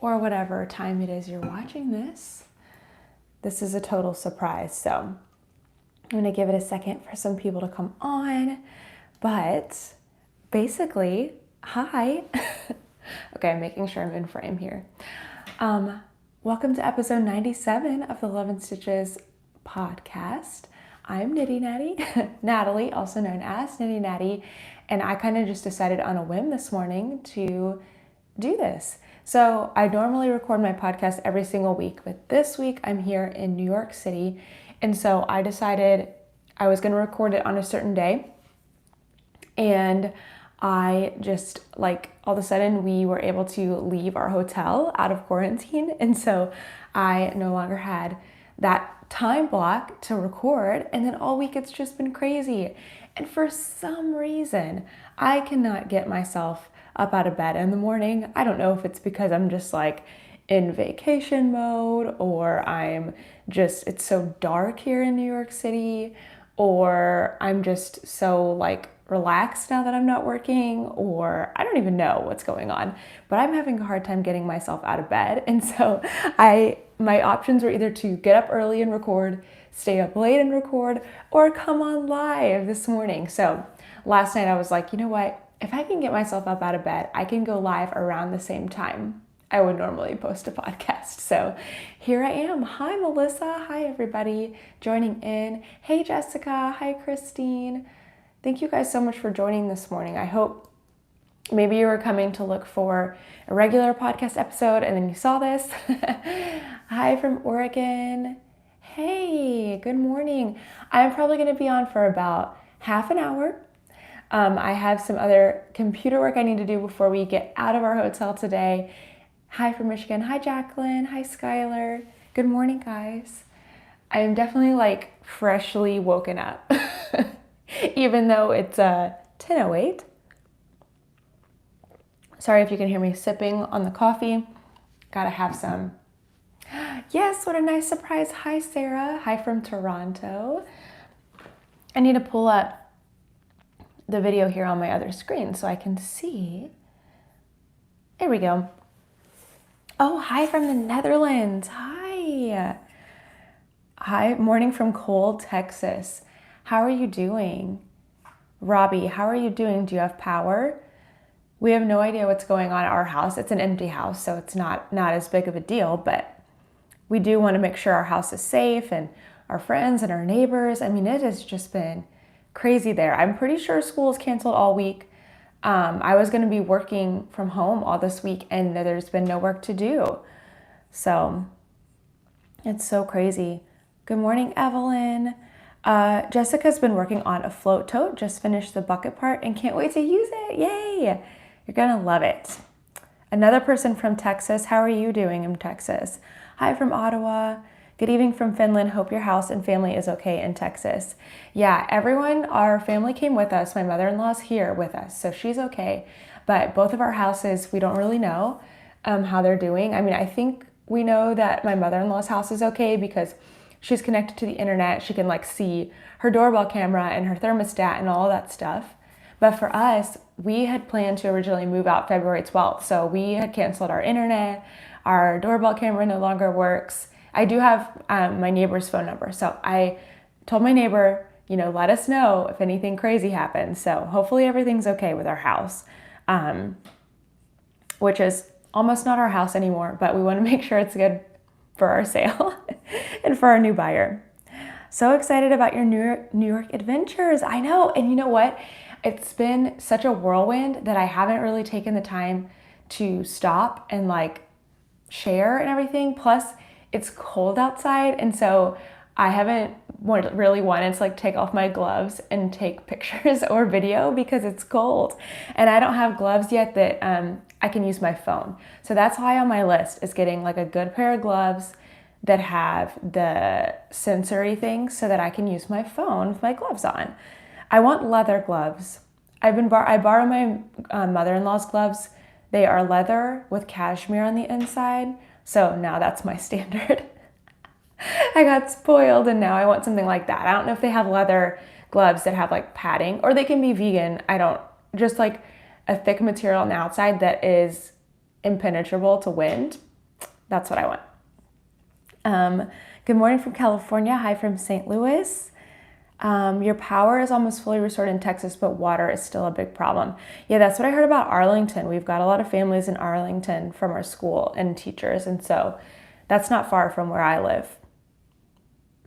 or whatever time it is you're watching this. This is a total surprise, so I'm gonna give it a second for some people to come on, but basically, hi. Okay, I'm making sure I'm in frame here. Welcome to episode 97 of the Love and Stitches podcast. I'm Knitty Natty, Natalie, also known as Knitty Natty, and I kind of just decided on a whim this morning to do this. So I normally record my podcast every single week, but this week I'm here in New York City, and so I decided I was going to record it on a certain day, and I just, like, all of a sudden we were able to leave our hotel out of quarantine, and so I no longer had that time block to record, and then all week it's just been crazy. And for some reason, I cannot get myself up out of bed in the morning. I don't know if it's because I'm just like in vacation mode, or it's so dark here in New York City, or I'm just so like relaxed now that I'm not working, or I don't even know what's going on, but I'm having a hard time getting myself out of bed. And so my options were either to get up early and record, stay up late and record, or come on live this morning. So last night I was like, you know what? If I can get myself up out of bed, I can go live around the same time I would normally post a podcast. So here I am. Hi, Melissa. Hi, everybody joining in. Hey, Jessica. Hi, Christine. Thank you guys so much for joining this morning. I hope maybe you were coming to look for a regular podcast episode and then you saw this. Hi from Oregon. Hey, good morning. I'm probably going to be on for about half an hour. I have some other computer work I need to do before we get out of our hotel today. Hi from Michigan. Hi, Jacqueline. Hi, Skylar. Good morning, guys. I am definitely like freshly woken up. Even though it's 10:08. Sorry if you can hear me sipping on the coffee. Gotta have some. Yes, what a nice surprise. Hi, Sarah. Hi from Toronto. I need to pull up the video here on my other screen so I can see. There we go. Oh, hi from the Netherlands. Hi. Hi, morning from cold Texas. How are you doing? Robbie, how are you doing? Do you have power? We have no idea what's going on at our house. It's an empty house, so it's not as big of a deal, but we do want to make sure our house is safe and our friends and our neighbors. I mean, it has just been crazy there. I'm pretty sure school is canceled all week. I was going to be working from home all this week, and there's been no work to do. So it's so crazy. Good morning, Evelyn. Jessica's been working on a float tote, just finished the bucket part and can't wait to use it. Yay! You're gonna love it. Another person from Texas. How are you doing in Texas? Hi from Ottawa. Good evening from Finland. Hope your house and family is okay in Texas. Yeah, everyone, our family came with us. My mother-in-law's here with us, so she's okay. But both of our houses, we don't really know how they're doing. I mean, I think we know that my mother-in-law's house is okay because she's connected to the internet. She can like see her doorbell camera and her thermostat and all that stuff. But for us, we had planned to originally move out February 12th. So we had canceled our internet. Our doorbell camera no longer works. I do have my neighbor's phone number. So I told my neighbor, let us know if anything crazy happens. So hopefully everything's okay with our house, which is almost not our house anymore, but we want to make sure it's good for our sale and for our new buyer. So excited about your New York adventures. I know. And you know what? It's been such a whirlwind that I haven't really taken the time to stop and like share and everything. Plus it's cold outside. And so I haven't really wanted to like take off my gloves and take pictures or video because it's cold. And I don't have gloves yet that I can use my phone. So that's high on my list, is getting like a good pair of gloves that have the sensory things so that I can use my phone with my gloves on. I want leather gloves. I borrow my mother-in-law's gloves. They are leather with cashmere on the inside. So now that's my standard. I got spoiled and now I want something like that. I don't know if they have leather gloves that have like padding, or they can be vegan. Just like a thick material on the outside that is impenetrable to wind. That's what I want. Good morning from California. Hi from St. Louis. Your power is almost fully restored in Texas, but water is still a big problem. Yeah, that's what I heard about Arlington. We've got a lot of families in Arlington from our school and teachers, and so that's not far from where I live.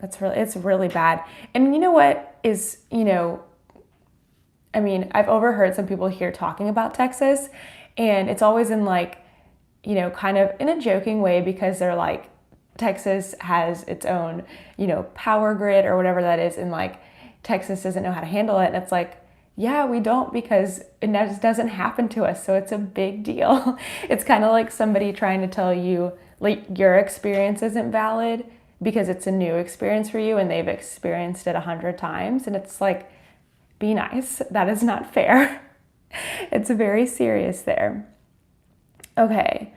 It's really bad. And you know what is, I've overheard some people here talking about Texas, and it's always in like, kind of in a joking way, because they're like, Texas has its own, power grid or whatever that is, and like Texas doesn't know how to handle it. And it's like, yeah, we don't, because it just doesn't happen to us. So it's a big deal. It's kind of like somebody trying to tell you like your experience isn't valid because it's a new experience for you and they've experienced it 100 times. And it's like, be nice. That is not fair. It's very serious there. Okay.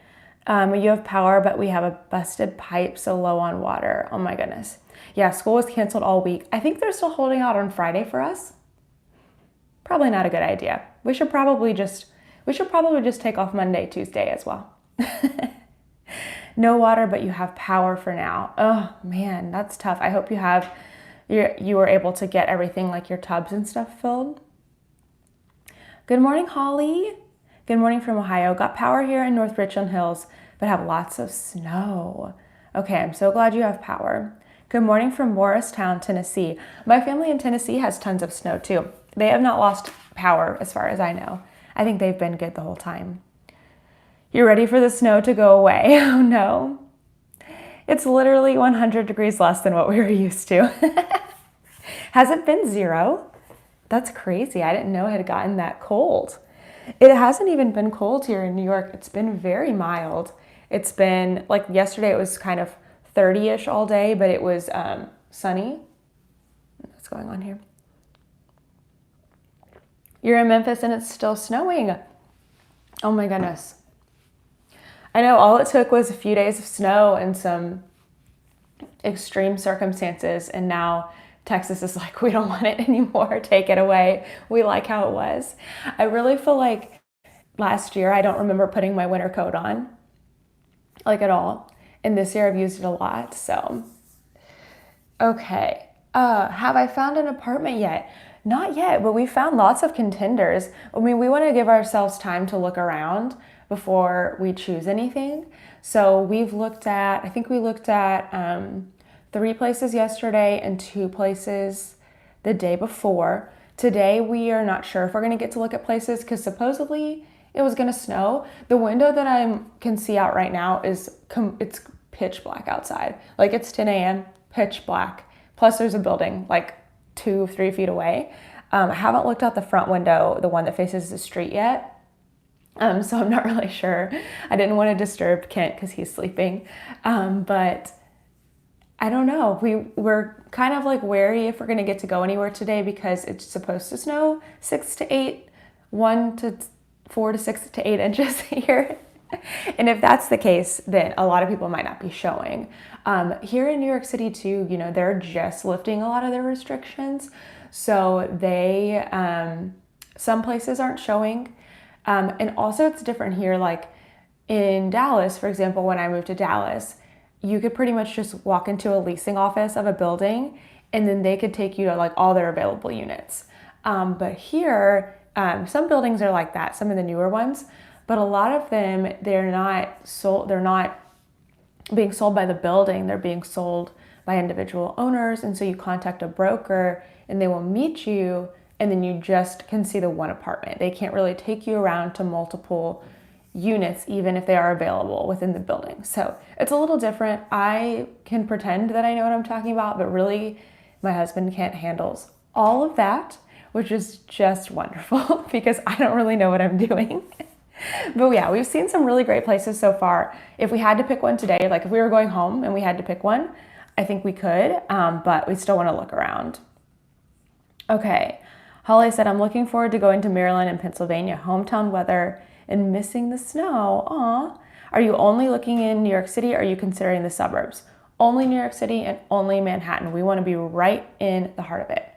You have power, but we have a busted pipe, so low on water. Oh my goodness. Yeah, school was canceled all week. I think they're still holding out on Friday for us. Probably not a good idea. We should probably just take off Monday, Tuesday as well. No water, but you have power for now. Oh man, that's tough. I hope you were able to get everything like your tubs and stuff filled. Good morning, Holly. Good morning from Ohio. Got power here in North Richland Hills, but have lots of snow. Okay, I'm so glad you have power. Good morning from Morristown, Tennessee. My family in Tennessee has tons of snow too. They have not lost power as far as I know. I think they've been good the whole time. You're ready for the snow to go away? Oh no. It's literally 100 degrees less than what we were used to. Has it been 0? That's crazy. I didn't know it had gotten that cold. It hasn't even been cold here in New York. It's been very mild. It's been like yesterday, it was kind of 30-ish all day, but it was sunny. What's going on here? You're in Memphis and it's still snowing. Oh my goodness. I know all it took was a few days of snow and some extreme circumstances, and now Texas is like, we don't want it anymore. Take it away. We like how it was. I really feel like last year, I don't remember putting my winter coat on, like at all. And this year I've used it a lot, so. Okay, have I found an apartment yet? Not yet, but we found lots of contenders. I mean, we want to give ourselves time to look around before we choose anything. So I think we looked at 3 places yesterday and 2 places the day before. Today, we are not sure if we're going to get to look at places because supposedly it was going to snow. The window that I can see out right now it's pitch black outside. Like it's 10 a.m., pitch black. Plus there's a building like 2-3 feet away. I haven't looked out the front window, the one that faces the street yet. So I'm not really sure. I didn't want to disturb Kent because he's sleeping. But I don't know. We're kind of like wary if we're going to get to go anywhere today because it's supposed to snow 6 to 8, 1 to 4 to 6 to 8 inches here. And if that's the case, then a lot of people might not be showing. Here in New York City too, they're just lifting a lot of their restrictions. So some places aren't showing. And also it's different here. Like in Dallas, for example, when I moved to Dallas, you could pretty much just walk into a leasing office of a building and then they could take you to like all their available units. But here, some buildings are like that, some of the newer ones, but a lot of them, they're not being sold by the building, they're being sold by individual owners. And so you contact a broker and they will meet you and then you just can see the one apartment. They can't really take you around to multiple units, even if they are available within the building. So it's a little different. I can pretend that I know what I'm talking about, but really my husband can't handle all of that, which is just wonderful because I don't really know what I'm doing. But yeah, we've seen some really great places so far. If we had to pick one today, like if we were going home and we had to pick one, I think we could, but we still want to look around. Okay, Holly said, I'm looking forward to going to Maryland and Pennsylvania, hometown weather, and missing the snow. Aw. Are you only looking in New York City or are you considering the suburbs? Only New York City and only Manhattan. We want to be right in the heart of it.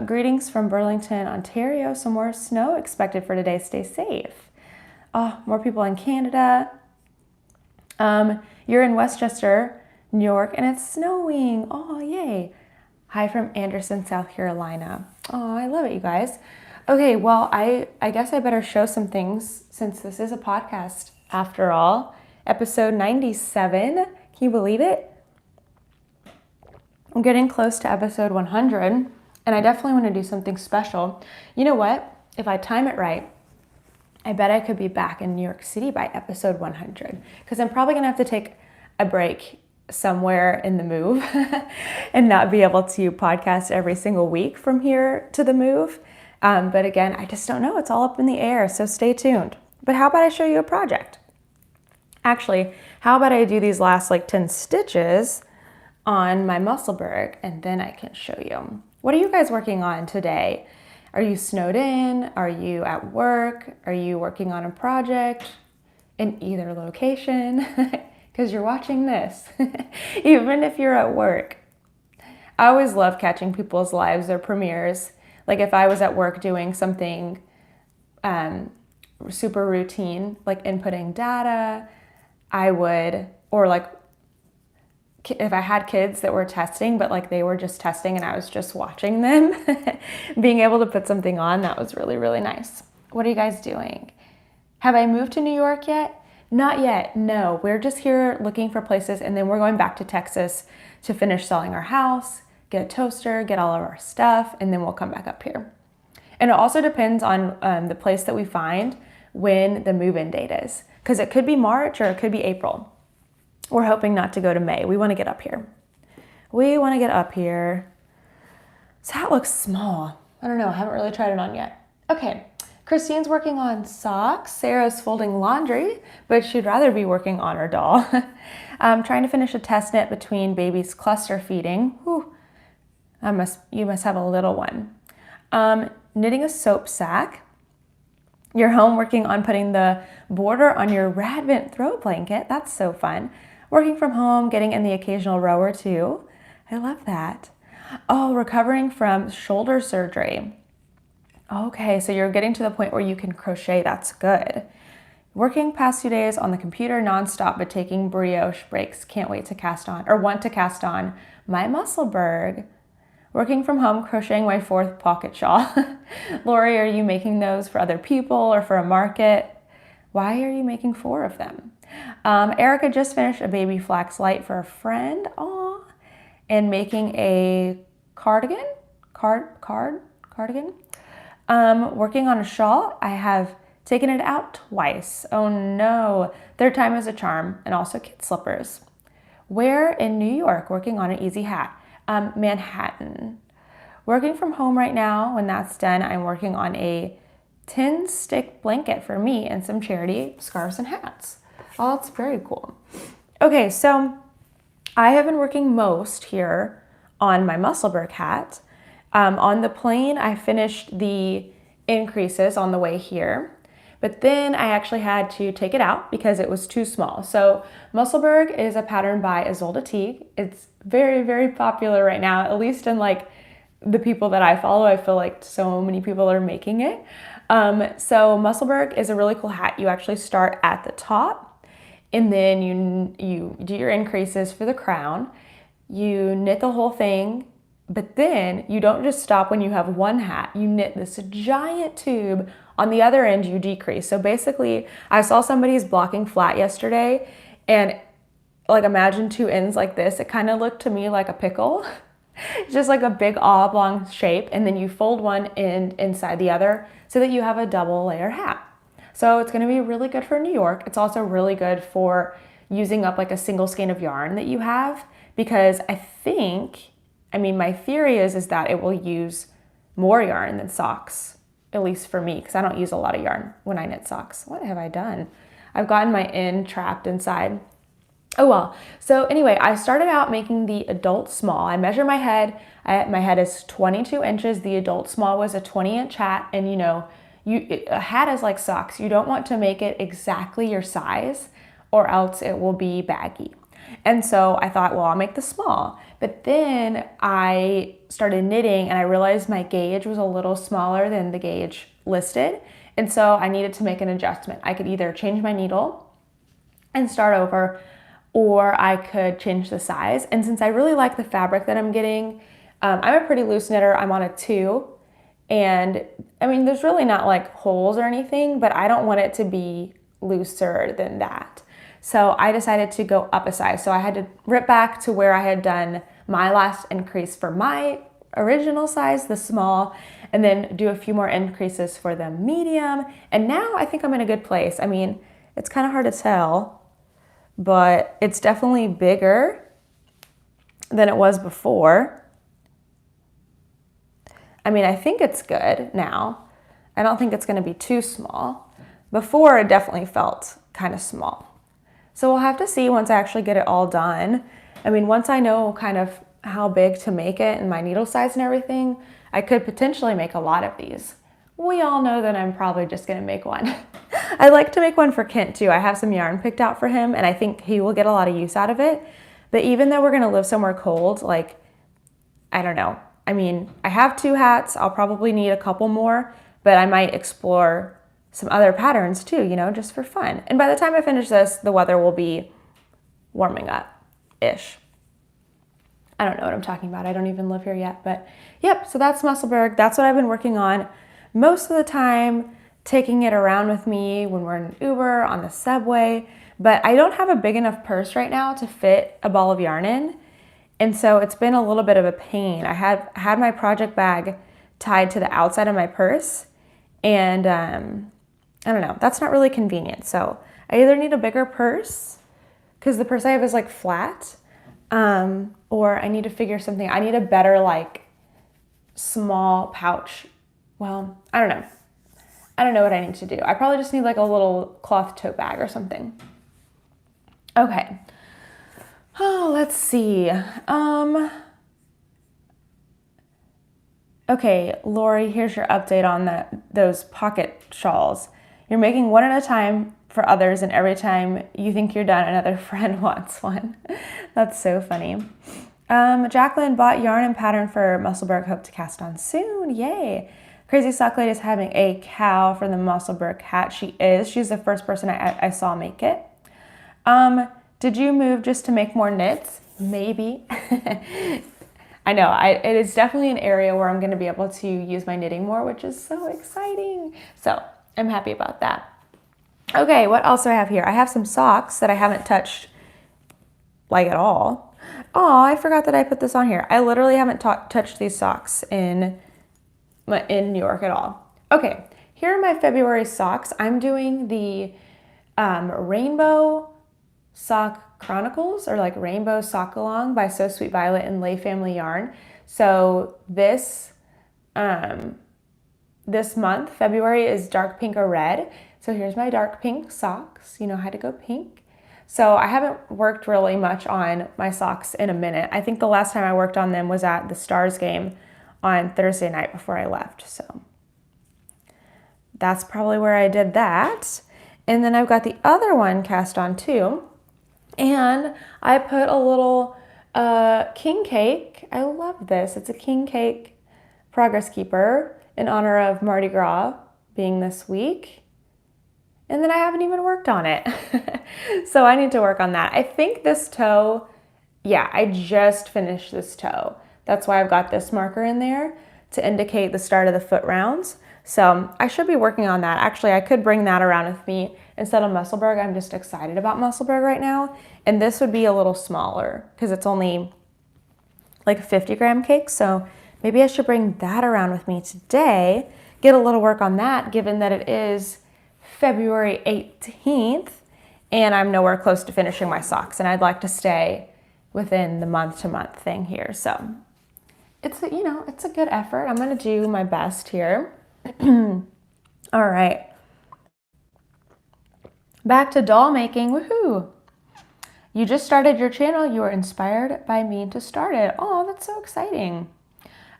Greetings from Burlington, Ontario. Some more snow expected for today. Stay safe. Oh, more people in Canada. You're in Westchester, New York, and it's snowing. Oh, yay. Hi from Anderson, South Carolina. Oh, I love it, you guys. Okay, well, I guess I better show some things since this is a podcast after all. Episode 97. Can you believe it? I'm getting close to episode 100, and I definitely want to do something special. You know what? If I time it right, I bet I could be back in New York City by episode 100, because I'm probably going to have to take a break somewhere in the move and not be able to podcast every single week from here to the move. But again, I just don't know. It's all up in the air, so stay tuned. But how about I show you a project? Actually, how about I do these last like 10 stitches on my Musselburg, and then I can show you. What are you guys working on today? Are you snowed in? Are you at work? Are you working on a project in either location? Because you're watching this, even if you're at work. I always love catching people's lives or premieres. Like if I was at work doing something super routine, like inputting data, I would, or like if I had kids that were testing, but like they were just testing and I was just watching them, being able to put something on, that was really, really nice. What are you guys doing? Have I moved to New York yet? Not yet, no. We're just here looking for places, and then we're going back to Texas to finish selling our house, get a toaster, get all of our stuff, and then we'll come back up here. And it also depends on the place that we find when the move-in date is, because it could be March or it could be April. We're hoping not to go to May. We want to get up here. We want to get up here. So that looks small. I don't know. I haven't really tried it on yet. Okay. Christine's working on socks. Sarah's folding laundry, but she'd rather be working on her doll. I'm trying to finish a test knit between babies cluster feeding. Whew. You must have a little one. Knitting a soap sack. You're home working on putting the border on your Radvent throw blanket. That's so fun. Working from home, getting in the occasional row or two. I love that. Oh, recovering from shoulder surgery. Okay, so you're getting to the point where you can crochet. That's good. Working past 2 days on the computer nonstop, but taking brioche breaks. Can't wait to cast on, or want to cast on, my Musselburg. Working from home, crocheting my 4th pocket shawl. Lori, are you making those for other people or for a market? Why are you making 4 of them? Erica just finished a baby flax light for a friend. Aw. And making a cardigan. Cardigan. Working on a shawl. I have taken it out twice. Oh no. 3rd time is a charm. And also kid slippers. Where in New York? Working on an easy hat. Manhattan. Working from home right now. When that's done, I'm working on a 10-stick blanket for me and some charity scarves and hats. Oh, that's very cool. Okay, so I have been working most here on my Musselburg hat. On the plane, I finished the increases on the way here, but then I actually had to take it out because it was too small. So Musselburg is a pattern by Isolde Teague. It's very, very popular right now, at least in like the people that I follow. I feel like so many people are making it. So Musselburg is a really cool hat. You actually start at the top, and then you do your increases for the crown. You knit the whole thing, but then you don't just stop when you have one hat. You knit this giant tube. On the other end, you decrease. So basically, I saw somebody's blocking flat yesterday, and like imagine 2 ends like this. It kind of looked to me like a pickle. Just like a big oblong shape, and then you fold one end inside the other so that you have a double layer hat. So it's going to be really good for New York. It's also really good for using up like a single skein of yarn that you have, because my theory is that it will use more yarn than socks, at least for me, because I don't use a lot of yarn when I knit socks. What have I done? I've gotten my end trapped inside. Oh well. So anyway, I started out making the adult small. I measure my head. My head is 22 inches. The adult small was a 20-inch hat. And a hat is like socks. You don't want to make it exactly your size, or else it will be baggy. And so I thought, well, I'll make the small. But then I started knitting and I realized my gauge was a little smaller than the gauge listed. And so I needed to make an adjustment. I could either change my needle and start over, or I could change the size. And since I really like the fabric that I'm getting, I'm a pretty loose knitter. I'm on a 2, and I mean, there's really not like holes or anything, but I don't want it to be looser than that. So I decided to go up a size. So I had to rip back to where I had done my last increase for my original size, the small, and then do a few more increases for the medium. And now I think I'm in a good place. I mean, it's kind of hard to tell, but it's definitely bigger than it was before. I mean, I think it's good now. I don't think it's going to be too small. Before, it definitely felt kind of small. So we'll have to see once I actually get it all done. I mean, once I know kind of how big to make it and my needle size and everything, I could potentially make a lot of these. We all know that I'm probably just going to make one. I like to make one for Kent too. I have some yarn picked out for him, and I think he will get a lot of use out of it. But even though we're going to live somewhere cold, like, I don't know. I mean, I have 2 hats. I'll probably need a couple more, but I might explore some other patterns too, you know, just for fun. And by the time I finish this, the weather will be warming up-ish. I don't know what I'm talking about. I don't even live here yet, but yep, so that's Musselburg. That's what I've been working on most of the time, taking it around with me when we're in an Uber, on the subway, but I don't have a big enough purse right now to fit a ball of yarn in. And so it's been a little bit of a pain. I had my project bag tied to the outside of my purse, and I don't know, that's not really convenient. So I either need a bigger purse, because the purse I have is like flat, or I need to figure something. I need a better like small pouch. Well, I don't know. I don't know what I need to do. I probably just need like a little cloth tote bag or something. Okay. Oh, let's see. Okay, Lori, here's your update on those pocket shawls. You're making one at a time for others, and every time you think you're done, another friend wants one. That's so funny. Jacqueline bought yarn and pattern for Musselburg, hope to cast on soon. Yay. Crazy Sock Lady is having a cowl for the Musselburg hat. She is. She's the first person I saw make it. Did you move just to make more knits? Maybe. I know, it is definitely an area where I'm going to be able to use my knitting more, which is so exciting. So I'm happy about that. Okay, what else do I have here? I have some socks that I haven't touched like at all. Oh, I forgot that I put this on here. I literally haven't touched these socks in New York at all. Okay, here are my February socks. I'm doing the Rainbow Sock Chronicles, or like Rainbow Sock Along by So Sweet Violet and Lay Family Yarn. So this month, February, is dark pink or red. So here's my dark pink socks. You know how to go pink. So I haven't worked really much on my socks in a minute. I think the last time I worked on them was at the Stars game on Thursday night before I left. So that's probably where I did that. And then I've got the other one cast on too. And I put a little king cake. I love this. It's a king cake progress keeper in honor of Mardi Gras being this week. And then I haven't even worked on it. So I need to work on that. I think this toe, yeah, I just finished this toe. That's why I've got this marker in there to indicate the start of the foot rounds. So I should be working on that. Actually, I could bring that around with me instead of Musselburg. I'm just excited about Musselburg right now. And this would be a little smaller because it's only like a 50-gram cake. So maybe I should bring that around with me today, get a little work on that, given that it is February 18th and I'm nowhere close to finishing my socks. And I'd like to stay within the month-to-month thing here. So it's a good effort. I'm going to do my best here. All right. Back to doll making. Woohoo! You just started your channel. You were inspired by me to start it. Oh, that's so exciting.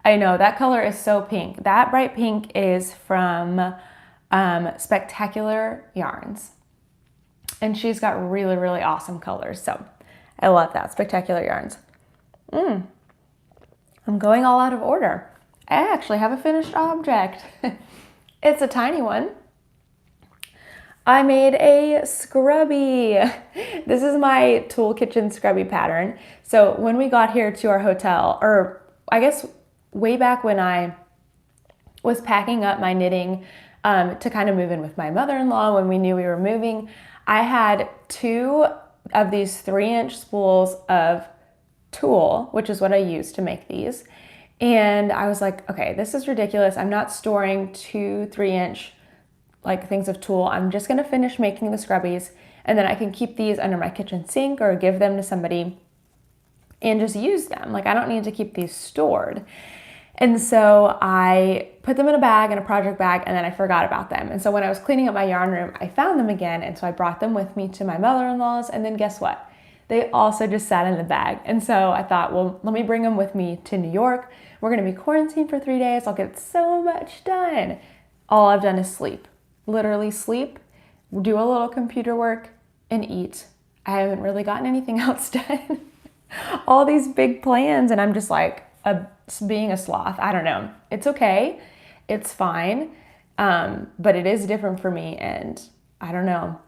I know, that color is so pink. That bright pink is from Spectacular Yarns. And she's got really, really awesome colors. So I love that. Spectacular Yarns. I'm going all out of order. I actually have a finished object. It's a tiny one. I made a scrubby. This is my Tool Kitchen scrubby pattern. So when we got here to our hotel, or I guess way back when I was packing up my knitting to kind of move in with my mother-in-law when we knew we were moving, I had 2 of these 3-inch spools of tulle, which is what I use to make these. And I was like, okay, this is ridiculous. I'm not storing 2 3-inch like things of tulle. I'm just gonna finish making the scrubbies, and then I can keep these under my kitchen sink or give them to somebody and just use them. Like, I don't need to keep these stored. And so I put them in a bag, in a project bag, and then I forgot about them. And so when I was cleaning up my yarn room, I found them again. And so I brought them with me to my mother-in-law's, and then guess what? They also just sat in the bag. And so I thought, well, let me bring them with me to New York. We're gonna be quarantined for 3 days. I'll get so much done. All I've done is sleep. Literally sleep, do a little computer work, and eat. I haven't really gotten anything else done. All these big plans, and I'm just like being a sloth. I don't know. It's okay. It's fine. But it is different for me, and I don't know.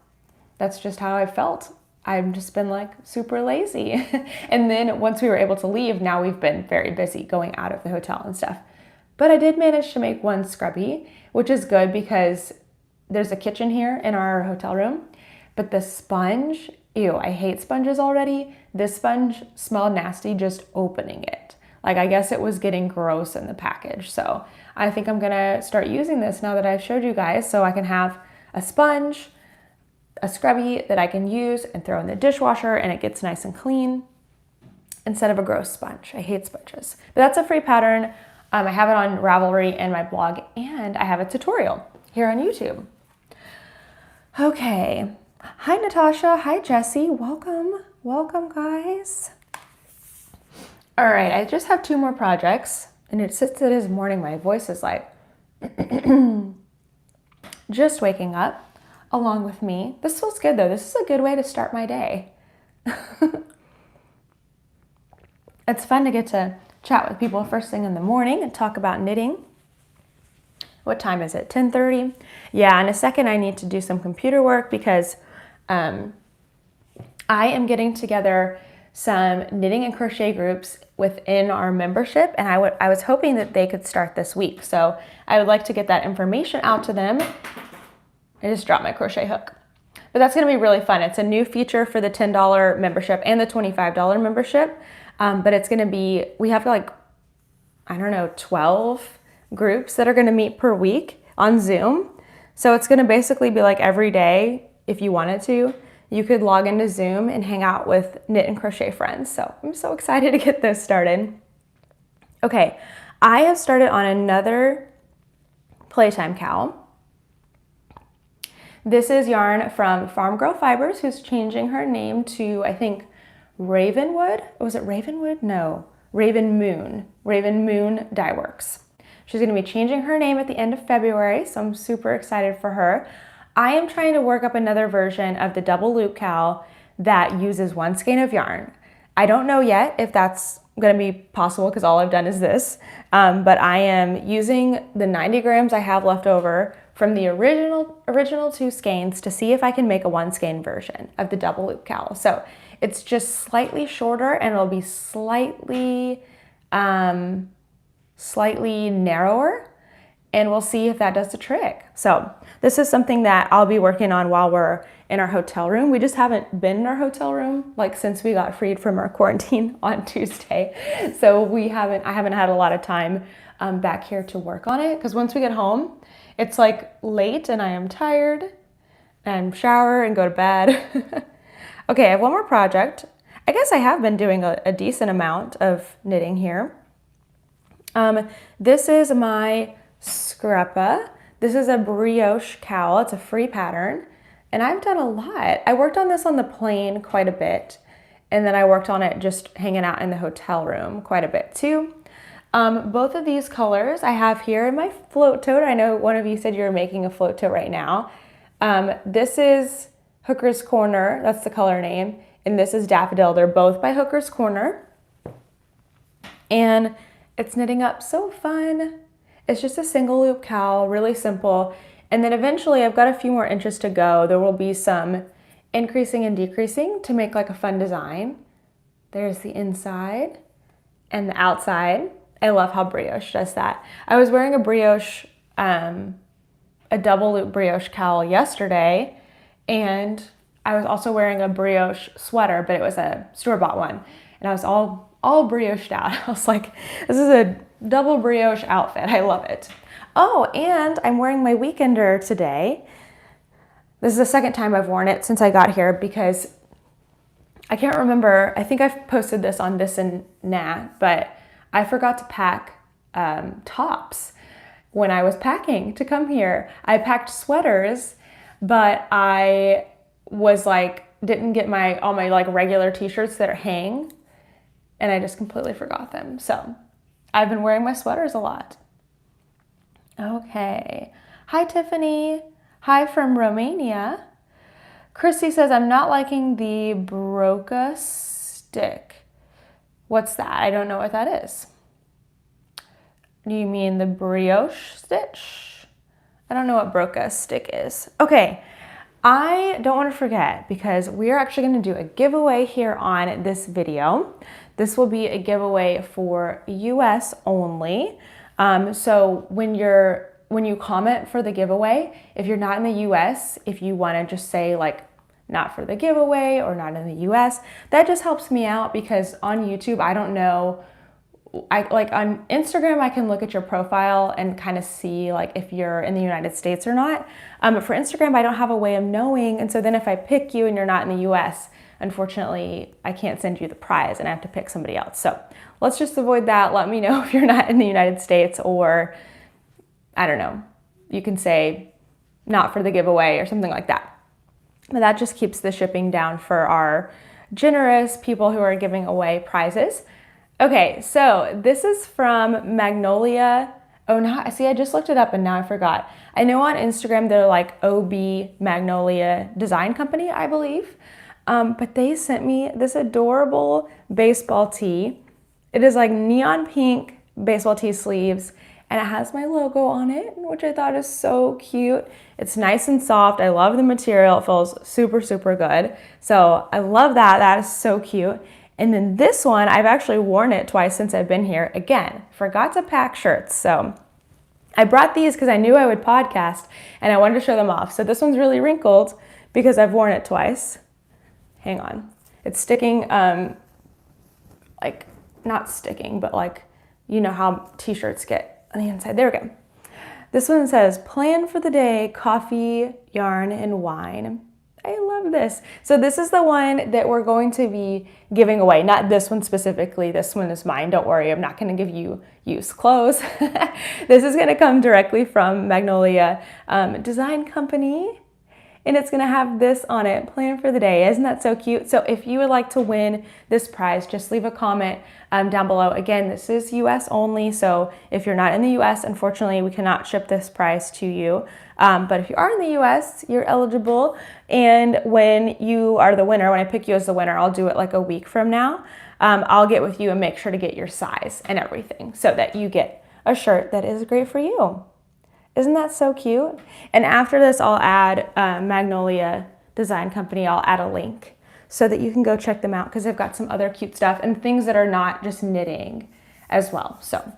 That's just how I felt. I've just been like super lazy. And then once we were able to leave, now we've been very busy going out of the hotel and stuff. But I did manage to make one scrubby, which is good because there's a kitchen here in our hotel room, but the sponge, ew, I hate sponges already. This sponge smelled nasty just opening it. Like, I guess it was getting gross in the package. So I think I'm gonna start using this now that I've showed you guys, so I can have a sponge, a scrubby that I can use and throw in the dishwasher, and it gets nice and clean instead of a gross sponge. I hate sponges. But that's a free pattern. I have it on Ravelry and my blog, and I have a tutorial here on YouTube. Okay, hi Natasha, hi Jessie, welcome, welcome guys. All right, I just have 2 more projects, and it is morning, my voice is like just waking up along with me. This feels good though, this is a good way to start my day. It's fun to get to chat with people first thing in the morning and talk about knitting. What time is it? 10:30? Yeah, in a second I need to do some computer work because I am getting together some knitting and crochet groups within our membership, and I was hoping that they could start this week. So I would like to get that information out to them. I just dropped my crochet hook. But that's gonna be really fun. It's a new feature for the $10 membership and the $25 membership. But it's gonna be, we have like, I don't know, 12 groups that are gonna meet per week on Zoom. So it's gonna basically be like every day, if you wanted to, you could log into Zoom and hang out with knit and crochet friends. So I'm so excited to get this started. Okay, I have started on another Playtime Cowl. This is yarn from Farm Girl Fibers, who's changing her name to, I think, Ravenwood. Was it Ravenwood? No, Raven Moon Dye Works. She's gonna be changing her name at the end of February, so I'm super excited for her. I am trying to work up another version of the double loop cowl that uses 1 skein of yarn. I don't know yet if that's gonna be possible because all I've done is this, but I am using the 90 grams I have left over from the original 2 skeins to see if I can make a 1 skein version of the double loop cowl. So it's just slightly shorter, and it'll be slightly narrower, and we'll see if that does the trick. So this is something that I'll be working on while we're in our hotel room. We just haven't been in our hotel room like since we got freed from our quarantine on Tuesday. So I haven't had a lot of time back here to work on it, because once we get home, it's like late and I am tired and shower and go to bed. Okay, I have one more project. I guess I have been doing a decent amount of knitting here. This is my Scrubby. This is a brioche cowl. It's a free pattern, and I've done a lot. I worked on this on the plane quite a bit, and then I worked on it just hanging out in the hotel room quite a bit too. Both of these colors I have here in my float tote. I know one of you said you're making a float tote right now. This is Hooker's Corner, that's the color name, and this is Daffodil. They're both by Hooker's Corner, and it's knitting up so fun. It's just a single loop cowl, really simple, And then eventually I've got a few more inches to go. There will be some increasing and decreasing to make like a fun design. There's the inside and the outside. I love how brioche does that. I was wearing a brioche, a double loop brioche cowl yesterday, and I was also wearing a brioche sweater, but it was a store-bought one. And I was all brioche out. I was like, this is a double brioche outfit. I love it. Oh, and I'm wearing my weekender today. This is the second time I've worn it since I got here because I can't remember. I think I've posted this on This and Nat, but I forgot to pack tops when I was packing to come here. I packed sweaters, but I was like, didn't get all my like regular t-shirts that hang, and I just completely forgot them. So I've been wearing my sweaters a lot. Okay. Hi, Tiffany. Hi from Romania. Chrissy says, I'm not liking the broca stick. What's that? I don't know what that is. Do you mean the brioche stitch? I don't know what broca stick is. Okay. I don't want to forget because we are actually going to do a giveaway here on this video. This will be a giveaway for US only. So when you comment for the giveaway, if you're not in the US, if you want to just say like not for the giveaway or not in the US, that just helps me out because on YouTube, I don't know. Like on Instagram, I can look at your profile and kind of see like if you're in the United States or not. But for Instagram, I don't have a way of knowing. And so then if I pick you and you're not in the US, unfortunately, I can't send you the prize and I have to pick somebody else. So let's just avoid that. Let me know if you're not in the United States, or I don't know, you can say not for the giveaway or something like that. But that just keeps the shipping down for our generous people who are giving away prizes. Okay, so this is from Magnolia. Oh, no, see, I just looked it up and now I forgot. I know on Instagram they're like OB Magnolia Design Company, I believe. But they sent me this adorable baseball tee. It is like neon pink baseball tee sleeves, and it has my logo on it, which I thought is so cute. It's nice and soft. I love the material. It feels super, super good. So I love that. That is so cute. And then this one, I've actually worn it twice since I've been here. Again, forgot to pack shirts. So I brought these because I knew I would podcast and I wanted to show them off. So this one's really wrinkled because I've worn it twice. Hang on. It's sticking, like not sticking, but like, you know how t-shirts get on the inside. There we go. This one says, plan for the day, coffee, yarn, and wine. I love this. So this is the one that we're going to be giving away. Not this one specifically. This one is mine. Don't worry. I'm not going to give you used clothes. This is going to come directly from Magnolia Design Company. And it's going to have this on it, plan for the day. Isn't that so cute? So if you would like to win this prize, just leave a comment down below. Again, this is US only. So if you're not in the US, unfortunately, we cannot ship this prize to you. But if you are in the US, you're eligible. And when you are the winner, when I pick you as the winner, I'll do it like a week from now. I'll get with you and make sure to get your size and everything so that you get a shirt that is great for you. Isn't that so cute? And after this, I'll add Magnolia Design Company. I'll add a link so that you can go check them out because they've got some other cute stuff and things that are not just knitting as well. So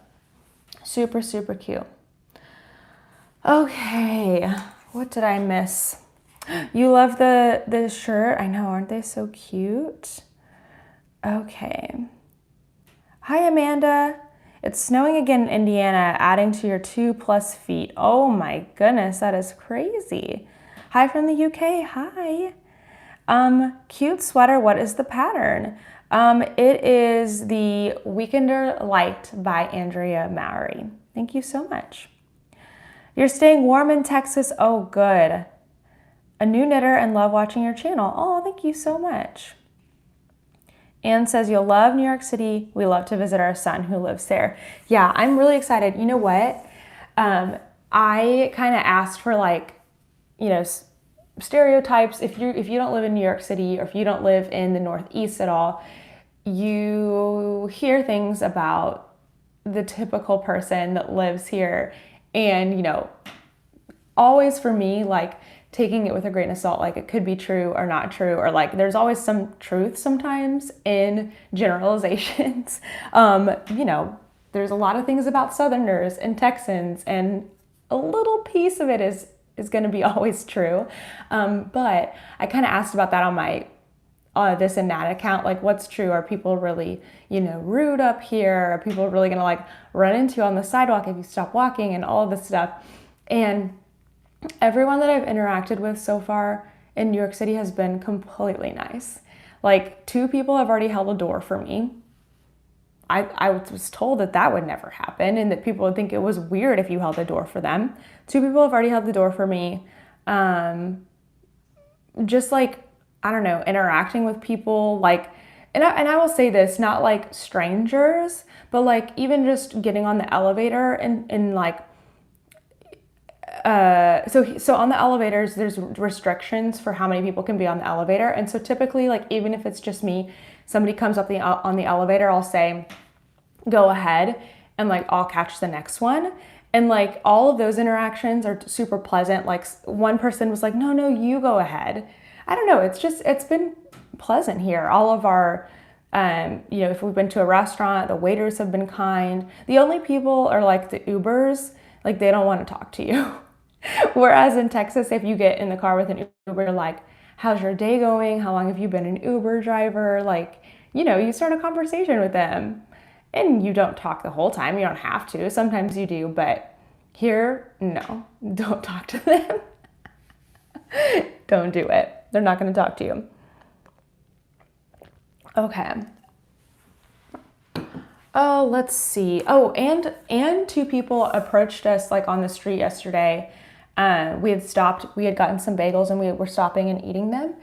super, super cute. Okay, what did I miss? You love the shirt. I know, aren't they so cute? Okay. Hi, Amanda. It's snowing again in Indiana, adding to your 2+ feet. Oh my goodness, that is crazy. Hi from the UK, hi. Cute sweater, what is the pattern? It is the Weekender Light by Andrea Mowry. Thank you so much. You're staying warm in Texas, oh good. A new knitter and love watching your channel. Oh, thank you so much. Anne says, you'll love New York City. We love to visit our son who lives there. Yeah, I'm really excited. You know what? I kind of asked for like, you know, stereotypes. If you don't live in New York City or if you don't live in the Northeast at all, you hear things about the typical person that lives here. And, you know, always for me, like taking it with a grain of salt, like it could be true or not true, or like there's always some truth sometimes in generalizations. You know, there's a lot of things about Southerners and Texans, and a little piece of it is going to be always true. But I kind of asked about that on my this and that account, like what's true? Are people really, you know, rude up here? Are people really going to like run into you on the sidewalk if you stop walking, and all of this stuff? And everyone that I've interacted with so far in New York City has been completely nice. Like 2 people have already held a door for me. I was told that that would never happen and that people would think it was weird if you held the door for them. 2 people have already held the door for me. Just like, I don't know, interacting with people, like, and I will say this, not like strangers, but like even just getting on the elevator and like, so on the elevators, there's restrictions for how many people can be on the elevator. And so typically, like, even if it's just me, somebody comes up on the elevator, I'll say, go ahead, and like, I'll catch the next one. And like, all of those interactions are super pleasant. Like one person was like, no, you go ahead. I don't know. It's been pleasant here. All of our, you know, if we've been to a restaurant, the waiters have been kind. The only people are like the Ubers, like they don't want to talk to you. Whereas in Texas, if you get in the car with an Uber, like, how's your day going? How long have you been an Uber driver? Like, you know, you start a conversation with them, and you don't talk the whole time. You don't have to. Sometimes you do, but here, no, don't talk to them. Don't do it. They're not going to talk to you. Okay. Oh, let's see. Oh, and 2 people approached us like on the street yesterday. We had gotten some bagels and we were stopping and eating them.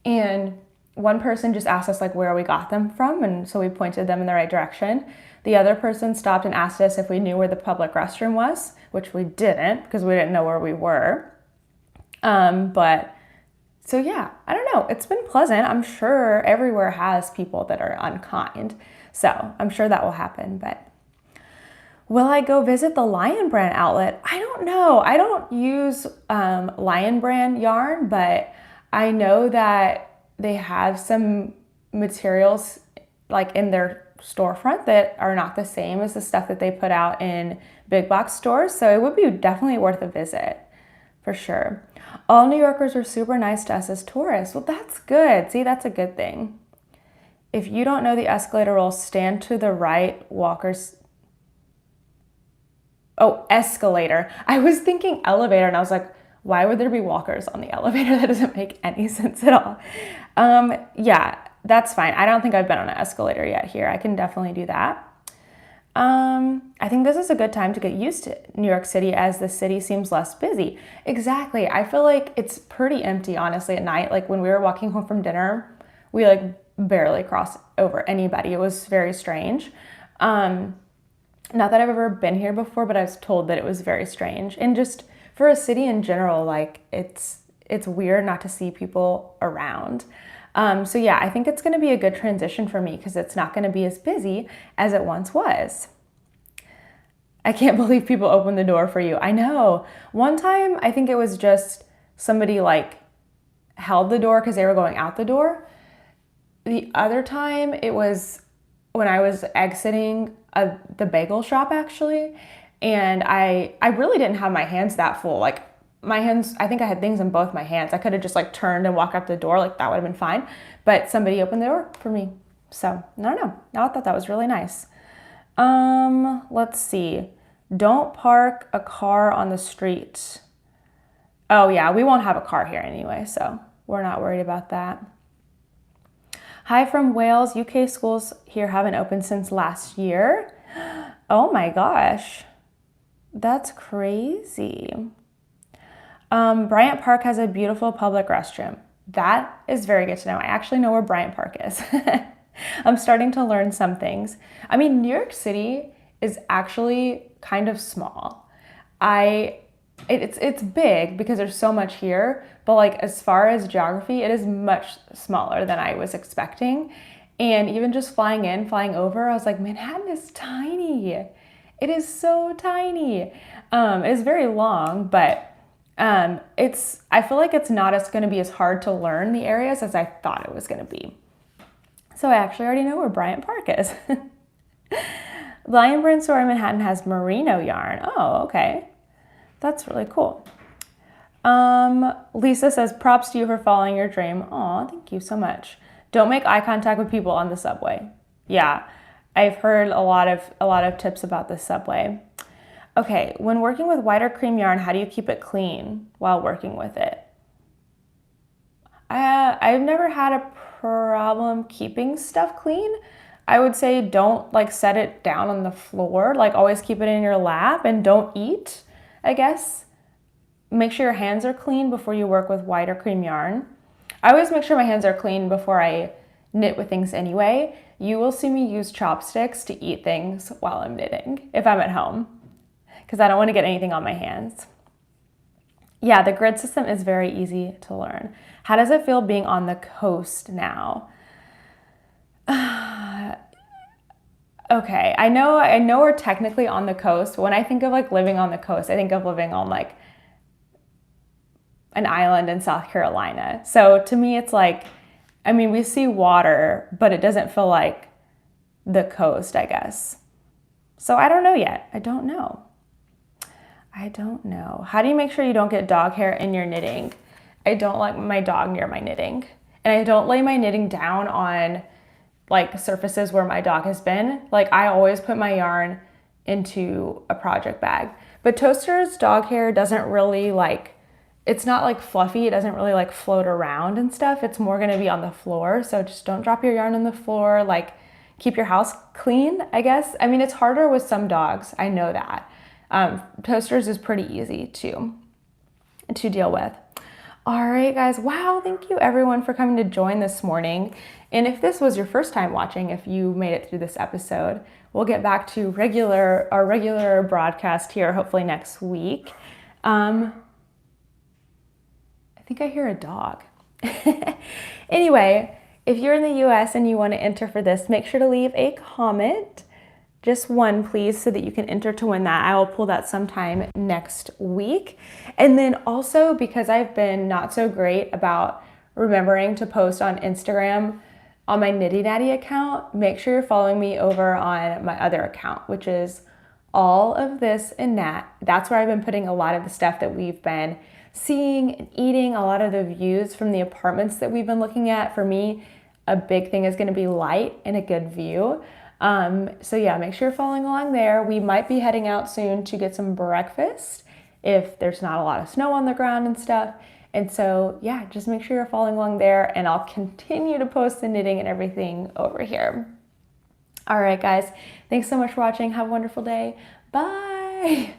And one person just asked us like where we got them from. And so we pointed them in the right direction. The other person stopped and asked us if we knew where the public restroom was, which we didn't because we didn't know where we were. But so yeah, I don't know. It's been pleasant. I'm sure everywhere has people that are unkind. So I'm sure that will happen, but will I go visit the Lion Brand outlet? I don't know. I don't use Lion Brand yarn, but I know that they have some materials like in their storefront that are not the same as the stuff that they put out in big box stores. So it would be definitely worth a visit for sure. All New Yorkers are super nice to us as tourists. Well, that's good. See, that's a good thing. If you don't know the escalator rules, stand to the right, walkers. Oh, escalator. I was thinking elevator and I was like, why would there be walkers on the elevator? That doesn't make any sense at all. Yeah, that's fine. I don't think I've been on an escalator yet here. I can definitely do that. I think this is a good time to get used to New York City as the city seems less busy. Exactly. I feel like it's pretty empty, honestly, at night. Like when we were walking home from dinner, we like barely crossed over anybody. It was very strange. Not that I've ever been here before, but I was told that it was very strange. And just for a city in general, like it's weird not to see people around. So yeah, I think it's going to be a good transition for me because it's not going to be as busy as it once was. I can't believe people opened the door for you. I know. One time, I think it was just somebody like held the door because they were going out the door. The other time, it was when I was exiting the bagel shop actually, and I really didn't have my hands that full. Like my hands, I think I had things in both my hands. I could have just like turned and walked out the door, like that would have been fine. But somebody opened the door for me. So I don't know. I thought that was really nice. Let's see. Don't park a car on the street. Oh yeah, we won't have a car here anyway, so we're not worried about that. Hi from Wales. UK schools here haven't opened since last year. Oh my gosh. That's crazy. Bryant Park has a beautiful public restroom. That is very good to know. I actually know where Bryant Park is. I'm starting to learn some things. I mean, New York City is actually kind of small. It's big because there's so much here, but like as far as geography, it is much smaller than I was expecting. And even just flying in, flying over, I was like, Manhattan is tiny. It is so tiny. It is very long, but I feel like it's not going to be as hard to learn the areas as I thought it was going to be. So I actually already know where Bryant Park is. Lion Brand Store in Manhattan has merino yarn. Oh, okay. That's really cool. Lisa says, props to you for following your dream. Aw, thank you so much. Don't make eye contact with people on the subway. Yeah, I've heard a lot of tips about the subway. Okay, when working with white or cream yarn, how do you keep it clean while working with it? I've never had a problem keeping stuff clean. I would say don't like set it down on the floor, like always keep it in your lap and don't eat, I guess. Make sure your hands are clean before you work with white or cream yarn. I always make sure my hands are clean before I knit with things anyway. You will see me use chopsticks to eat things while I'm knitting if I'm at home, because I don't want to get anything on my hands. Yeah, the grid system is very easy to learn. How does it feel being on the coast now? Okay, I know we're technically on the coast. When I think of like living on the coast, I think of living on like an island in South Carolina. So to me, it's like, I mean, we see water, but it doesn't feel like the coast, I guess. So I don't know yet. I don't know. How do you make sure you don't get dog hair in your knitting? I don't like my dog near my knitting. And I don't lay my knitting down on like surfaces where my dog has been. Like I always put my yarn into a project bag. But Toaster's dog hair doesn't really like, it's not like fluffy. It doesn't really like float around and stuff. It's more gonna be on the floor. So just don't drop your yarn on the floor. Like keep your house clean, I guess. I mean, it's harder with some dogs. I know that. Toaster's is pretty easy to deal with. All right, guys. Wow, thank you everyone for coming to join this morning. And if this was your first time watching, if you made it through this episode, we'll get back to our regular broadcast here, hopefully next week. I think I hear a dog. Anyway, if you're in the US and you want to enter for this, make sure to leave a comment. Just one, please, so that you can enter to win that. I will pull that sometime next week. And then also, because I've been not so great about remembering to post on Instagram on my Knitty Natty account, make sure you're following me over on my other account, which is All of This and Nat. That's where I've been putting a lot of the stuff that we've been seeing and eating, a lot of the views from the apartments that we've been looking at. For me, a big thing is going to be light and a good view. So yeah, make sure you're following along there. We might be heading out soon to get some breakfast if there's not a lot of snow on the ground and stuff. And so yeah, just make sure you're following along there, and I'll continue to post the knitting and everything over here. All right, guys, thanks so much for watching. Have a wonderful day. Bye.